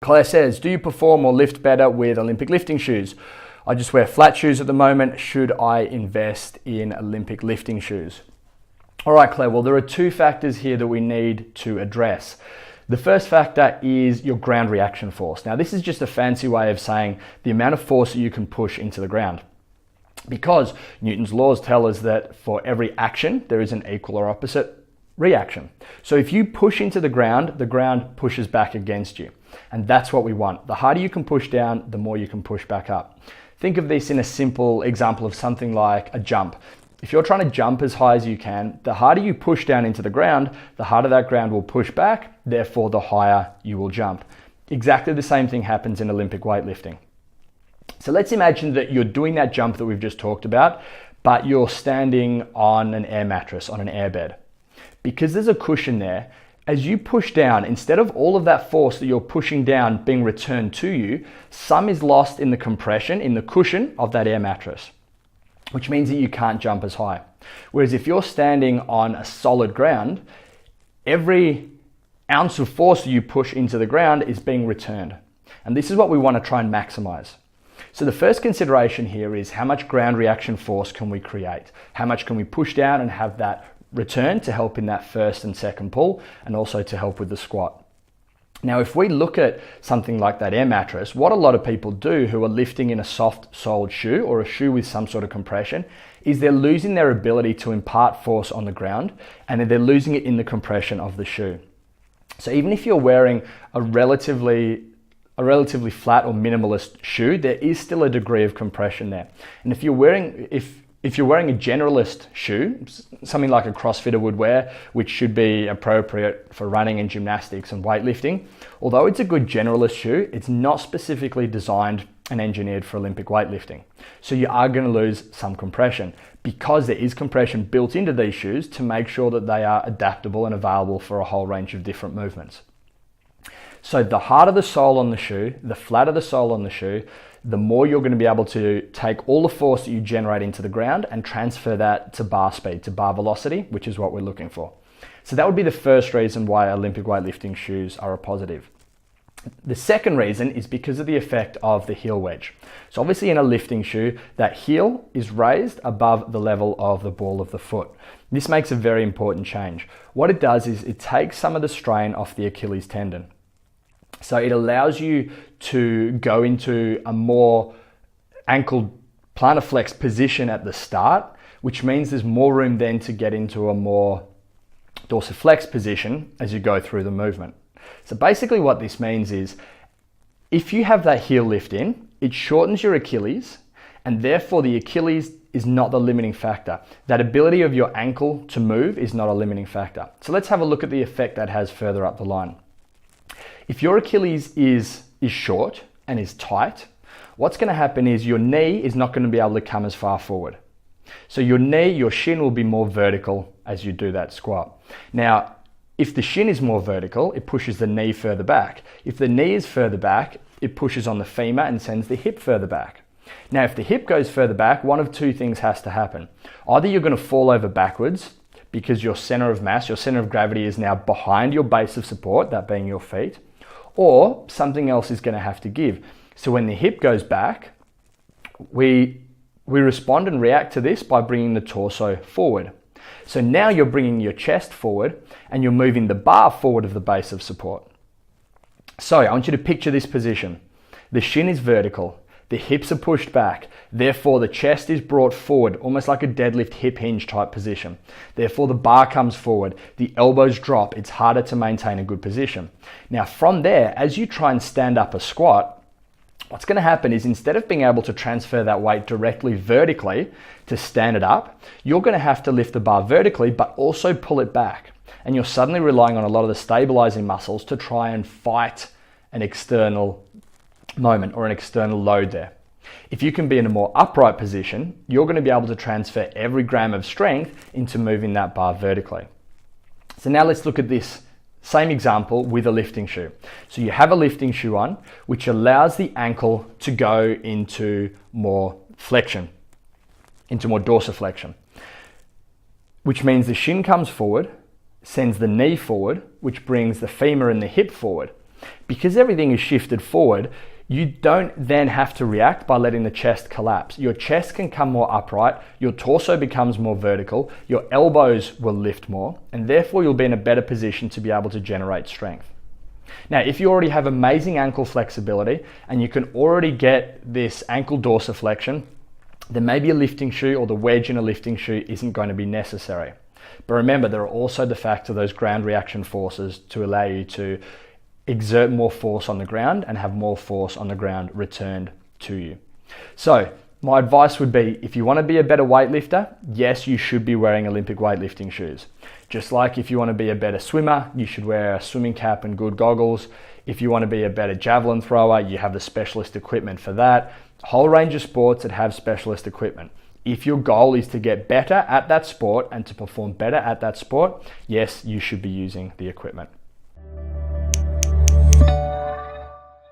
Claire says, do you perform or lift better with Olympic lifting shoes? I just wear flat shoes at the moment. Should I invest in Olympic lifting shoes? All right, Claire, well, there are two factors here that we need to address. The first factor is your ground reaction force. Now, this is just a fancy way of saying the amount of force that you can push into the ground. Because Newton's laws tell us that for every action, there is an equal or opposite reaction. So if you push into the ground pushes back against you. And that's what we want. The harder you can push down, the more you can push back up. Think of this in a simple example of something like a jump. If you're trying to jump as high as you can, the harder you push down into the ground, the harder that ground will push back, therefore the higher you will jump. Exactly the same thing happens in Olympic weightlifting. So let's imagine that you're doing that jump that we've just talked about, but you're standing on an air mattress, on an airbed. Because there's a cushion there, as you push down, instead of all of that force that you're pushing down being returned to you, some is lost in the compression, in the cushion of that air mattress, which means that you can't jump as high. Whereas if you're standing on a solid ground, every ounce of force that you push into the ground is being returned. And this is what we want to try and maximize. So the first consideration here is how much ground reaction force can we create? How much can we push down and have that return to help in that first and second pull, and also to help with the squat? Now, if we look at something like that air mattress, what a lot of people do who are lifting in a soft-soled shoe or a shoe with some sort of compression is they're losing their ability to impart force on the ground, and then they're losing it in the compression of the shoe. So even if you're wearing a relatively flat or minimalist shoe, there is still a degree of compression there. And if you're wearing a generalist shoe, something like a CrossFitter would wear, which should be appropriate for running and gymnastics and weightlifting, although it's a good generalist shoe, it's not specifically designed and engineered for Olympic weightlifting. So you are going to lose some compression because there is compression built into these shoes to make sure that they are adaptable and available for a whole range of different movements. So the harder the sole on the shoe, the flatter the sole on the shoe, the more you're going to be able to take all the force that you generate into the ground and transfer that to bar speed, to bar velocity, which is what we're looking for. So that would be the first reason why Olympic weightlifting shoes are a positive. The second reason is because of the effect of the heel wedge. So obviously in a lifting shoe, that heel is raised above the level of the ball of the foot. This makes a very important change. What it does is it takes some of the strain off the Achilles tendon. So it allows you to go into a more ankle plantar flex position at the start, which means there's more room then to get into a more dorsiflex position as you go through the movement. So basically what this means is if you have that heel lift in, it shortens your Achilles, and therefore the Achilles is not the limiting factor. That ability of your ankle to move is not a limiting factor. So let's have a look at the effect that has further up the line. If your Achilles is short and is tight, what's going to happen is your knee is not going to be able to come as far forward. So your shin will be more vertical as you do that squat. Now, if the shin is more vertical, it pushes the knee further back. If the knee is further back, it pushes on the femur and sends the hip further back. Now, if the hip goes further back, one of two things has to happen. Either you're going to fall over backwards because your center of mass, your center of gravity is now behind your base of support, that being your feet, or something else is going to have to give. So when the hip goes back, we respond and react to this by bringing the torso forward. So now you're bringing your chest forward and you're moving the bar forward of the base of support. So I want you to picture this position. The shin is vertical, the hips are pushed back, therefore the chest is brought forward, almost like a deadlift hip hinge type position. Therefore the bar comes forward, the elbows drop, it's harder to maintain a good position. Now from there, as you try and stand up a squat, what's going to happen is instead of being able to transfer that weight directly vertically to stand it up, you're going to have to lift the bar vertically but also pull it back. And you're suddenly relying on a lot of the stabilizing muscles to try and fight an external moment or an external load there. If you can be in a more upright position, you're going to be able to transfer every gram of strength into moving that bar vertically. So now let's look at this same example with a lifting shoe. So you have a lifting shoe on, which allows the ankle to go into more flexion, into more dorsiflexion, which means the shin comes forward, sends the knee forward, which brings the femur and the hip forward. Because everything is shifted forward, you don't then have to react by letting the chest collapse. Your chest can come more upright, your torso becomes more vertical, your elbows will lift more, and therefore you'll be in a better position to be able to generate strength. Now, if you already have amazing ankle flexibility and you can already get this ankle dorsiflexion, then maybe a lifting shoe or the wedge in a lifting shoe isn't going to be necessary. But remember, there are also the fact of those ground reaction forces to allow you to exert more force on the ground and have more force on the ground returned to you. So my advice would be, if you want to be a better weightlifter, yes, you should be wearing Olympic weightlifting shoes. Just like if you want to be a better swimmer, you should wear a swimming cap and good goggles. If you want to be a better javelin thrower, you have the specialist equipment for that. A whole range of sports that have specialist equipment. If your goal is to get better at that sport and to perform better at that sport, yes, you should be using the equipment.